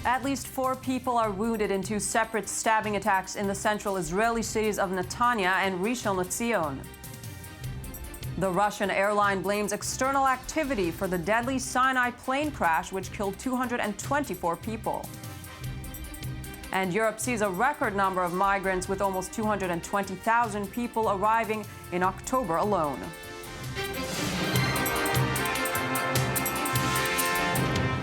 At least 4 people are wounded in 2 separate stabbing attacks in the central Israeli cities of Netanya and Rishon LeZion. The Russian airline blames external activity for the deadly Sinai plane crash, which killed 224 people. And Europe sees a record number of migrants, with almost 220,000 people arriving in October alone.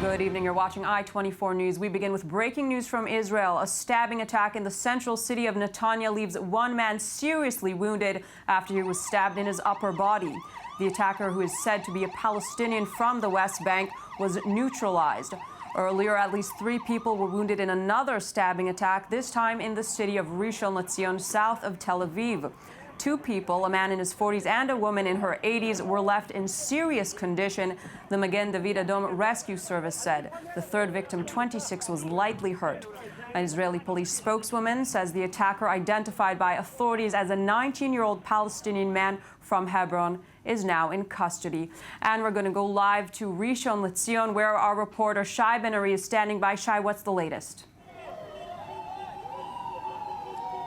Good evening. You're watching I-24 News. We begin with breaking news from Israel. A stabbing attack in the central city of Netanya leaves one man seriously wounded after he was stabbed in his upper body. The attacker, who is said to be a Palestinian from the West Bank, was neutralized. Earlier, at least 3 people were wounded in another stabbing attack, this time in the city of Rishon LeZion, south of Tel Aviv. 2 people, a man in his 40s and a woman in her 80s, were left in serious condition, the Magen David Adom Rescue Service said. The third victim, 26, was lightly hurt. An Israeli police spokeswoman says the attacker, identified by authorities as a 19-year-old Palestinian man from Hebron, is now in custody. And we're going to go live to Rishon LeZion, where our reporter Shai Ben-Ari is standing by. Shai, what's the latest?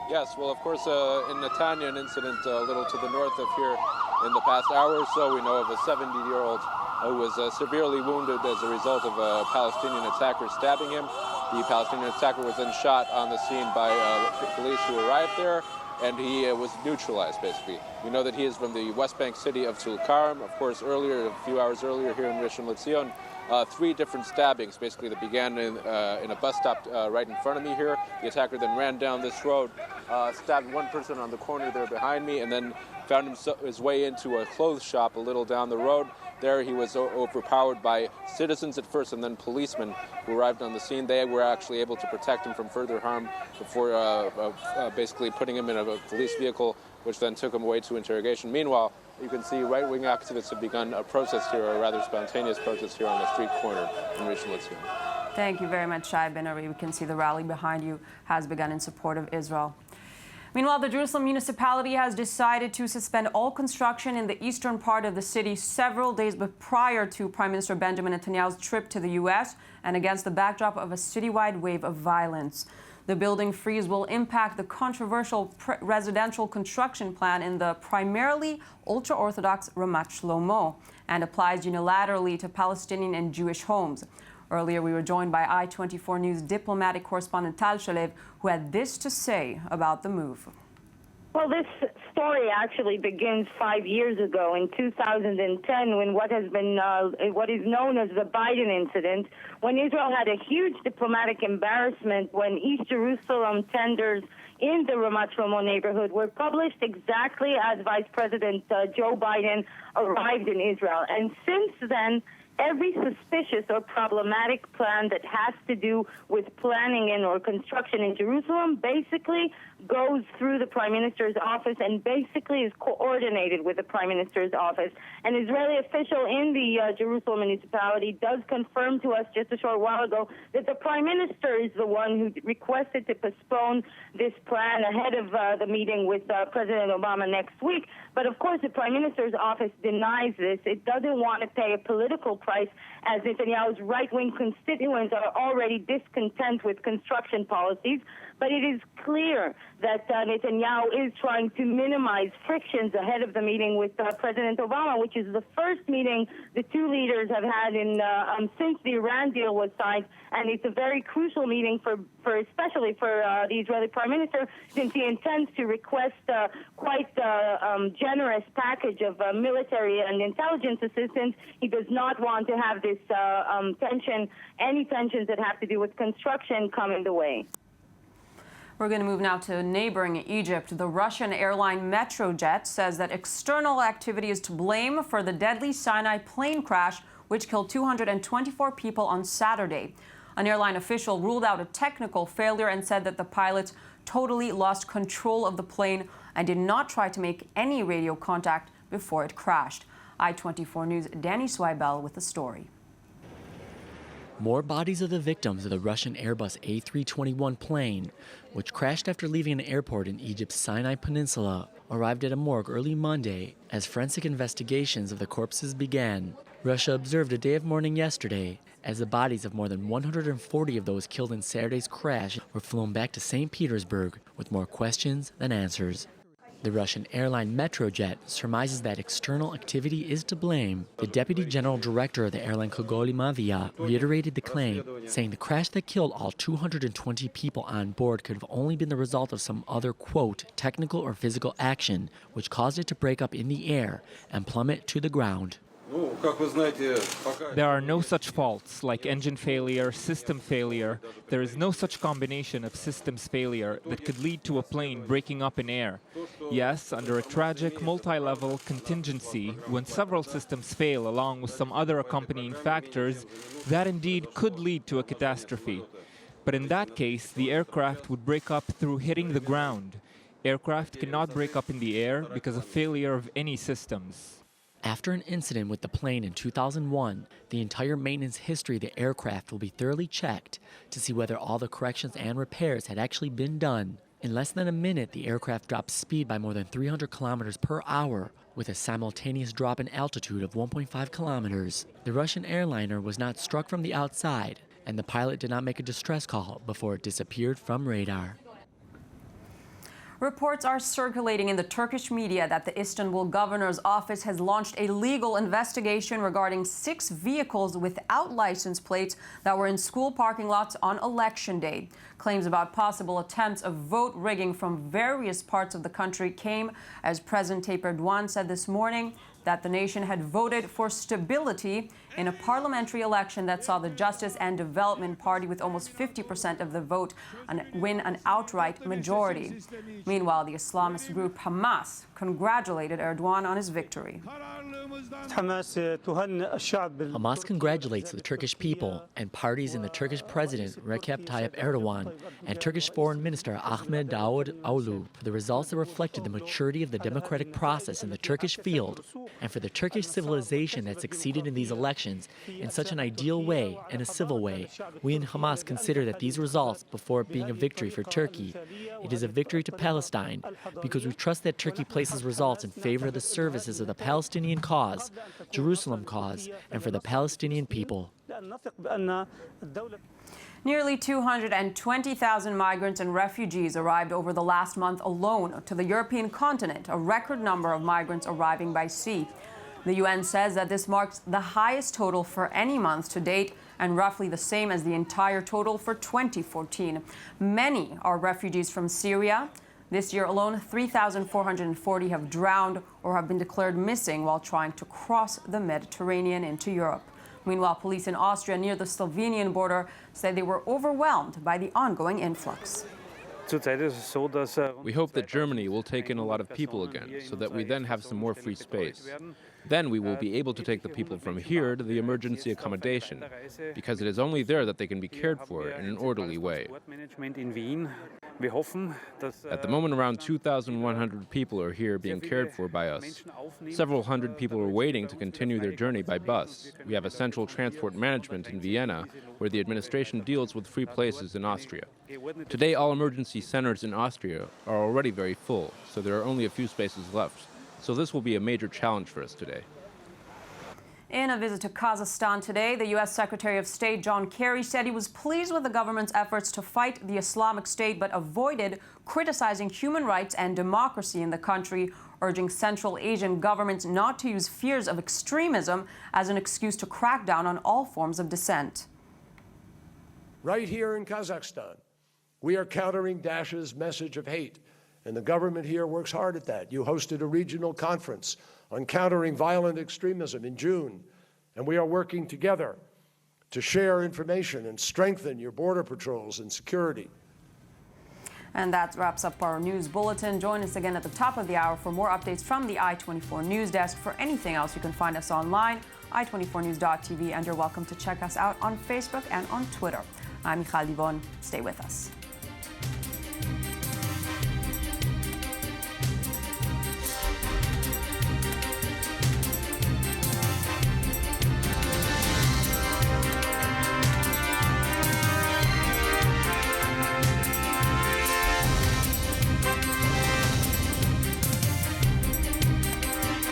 Yes, well, of course, in Netanya, an incident a little to the north of here in the past hour or so, we know of a 70-year-old who was severely wounded as a result of a Palestinian attacker stabbing him. The Palestinian attacker was then shot on the scene by police who arrived there, and he was neutralized, basically. We know that he is from the West Bank city of Tulkarm. Of course, earlier, a few hours earlier here in Rishon LeZion, 3 different stabbings, basically, that began in a bus stop right in front of me here. The attacker then ran down this road, stabbed one person on the corner there behind me, and then found his way into a clothes shop a little down the road. There he was overpowered by citizens at first and then policemen who arrived on the scene. They were actually able to protect him from further harm before basically putting him in a police vehicle, which then took him away to interrogation. Meanwhile, you can see right-wing activists have begun a protest here, a rather spontaneous protest here on the street corner in Rishon LeZion. Thank you very much, Shai Ben-Ari. We can see the rally behind you has begun in support of Israel. Meanwhile, the Jerusalem municipality has decided to suspend all construction in the eastern part of the city several days prior to Prime Minister Benjamin Netanyahu's trip to the U.S. and against the backdrop of a citywide wave of violence. The building freeze will impact the controversial residential construction plan in the primarily ultra-Orthodox Ramat Shlomo and applies unilaterally to Palestinian and Jewish homes. Earlier, we were joined by I-24 News diplomatic correspondent Tal Shalev, who had this to say about the move. Well, this story actually begins 5 years ago in 2010 when what is known as the Biden incident, when Israel had a huge diplomatic embarrassment when East Jerusalem tenders in the Ramat Shlomo neighborhood were published exactly as Vice President Joe Biden arrived in Israel. And since then, every suspicious or problematic plan that has to do with planning in or construction in Jerusalem basically goes through the Prime Minister's office and basically is coordinated with the Prime Minister's office. An Israeli official in the Jerusalem municipality does confirm to us just a short while ago that the Prime Minister is the one who requested to postpone this plan ahead of the meeting with President Obama next week. But of course, the Prime Minister's office denies this. It doesn't want to pay a political price, as Netanyahu's right-wing constituents are already discontent with construction policies. But it is clear that Netanyahu is trying to minimize frictions ahead of the meeting with President Obama, which is the first meeting the 2 leaders have had in since the Iran deal was signed, and it's a very crucial meeting especially for the Israeli Prime Minister, since he intends to request quite generous package of military and intelligence assistance. He does not want to have this any tensions that have to do with construction come in the way. We're going to move now to neighboring Egypt. The Russian airline Metrojet says that external activity is to blame for the deadly Sinai plane crash, which killed 224 people on Saturday. An airline official ruled out a technical failure and said that the pilots totally lost control of the plane and did not try to make any radio contact before it crashed. I-24 News' Danny Swibel with the story. More bodies of the victims of the Russian Airbus A321 plane, which crashed after leaving an airport in Egypt's Sinai Peninsula, arrived at a morgue early Monday as forensic investigations of the corpses began. Russia observed a day of mourning yesterday as the bodies of more than 140 of those killed in Saturday's crash were flown back to St. Petersburg with more questions than answers. The Russian airline Metrojet surmises that external activity is to blame. The deputy general director of the airline Kogolimavia reiterated the claim, saying the crash that killed all 220 people on board could have only been the result of some other, quote, technical or physical action, which caused it to break up in the air and plummet to the ground. There are no such faults like engine failure, system failure. There is no such combination of systems failure that could lead to a plane breaking up in air. Yes, under a tragic multi-level contingency, when several systems fail along with some other accompanying factors, that indeed could lead to a catastrophe. But in that case, the aircraft would break up through hitting the ground. Aircraft cannot break up in the air because of failure of any systems. After an incident with the plane in 2001, the entire maintenance history of the aircraft will be thoroughly checked to see whether all the corrections and repairs had actually been done. In less than a minute, the aircraft dropped speed by more than 300 kilometers per hour, with a simultaneous drop in altitude of 1.5 kilometers. The Russian airliner was not struck from the outside, and the pilot did not make a distress call before it disappeared from radar. Reports are circulating in the Turkish media that the Istanbul governor's office has launched a legal investigation regarding 6 vehicles without license plates that were in school parking lots on Election Day. Claims about possible attempts of vote rigging from various parts of the country came as President Tayyip Erdogan said this morning that the nation had voted for stability in a parliamentary election that saw the Justice and Development Party with almost 50% of the vote win an outright majority. Meanwhile, the Islamist group Hamas congratulated Erdogan on his victory. Hamas congratulates the Turkish people and parties in the Turkish President Recep Tayyip Erdogan and Turkish Foreign Minister Ahmet Davutoğlu for the results that reflected the maturity of the democratic process in the Turkish field and for the Turkish civilization that succeeded in these elections in such an ideal way and a civil way. We in Hamas consider that these results, before it being a victory for Turkey, it is a victory to Palestine because we trust that Turkey places results in favor of the services of the Palestinian cause, Jerusalem cause, and for the Palestinian people. Nearly 220,000 migrants and refugees arrived over the last month alone to the European continent, a record number of migrants arriving by sea. The UN says that this marks the highest total for any month to date and roughly the same as the entire total for 2014. Many are refugees from Syria. This year alone, 3,440 have drowned or have been declared missing while trying to cross the Mediterranean into Europe. Meanwhile, police in Austria near the Slovenian border say they were overwhelmed by the ongoing influx. We hope that Germany will take in a lot of people again, so that we then have some more free space. Then we will be able to take the people from here to the emergency accommodation, because it is only there that they can be cared for in an orderly way. At the moment, around 2,100 people are here being cared for by us. Several hundred people are waiting to continue their journey by bus. We have a central transport management in Vienna, where the administration deals with free places in Austria. Today, all emergency centers in Austria are already very full, so there are only a few spaces left. So this will be a major challenge for us today. In a visit to Kazakhstan today, the U.S. Secretary of State John Kerry said he was pleased with the government's efforts to fight the Islamic State, but avoided criticizing human rights and democracy in the country, urging Central Asian governments not to use fears of extremism as an excuse to crack down on all forms of dissent. Right here in Kazakhstan, we are countering Daesh's message of hate, and the government here works hard at that. You hosted a regional conference on countering violent extremism in June, and we are working together to share information and strengthen your border patrols and security. And that wraps up our news bulletin. Join us again at the top of the hour for more updates from the I-24 News Desk. For anything else, you can find us online, i24news.tv, and you're welcome to check us out on Facebook and on Twitter. I'm Michal. Divon. Stay with us.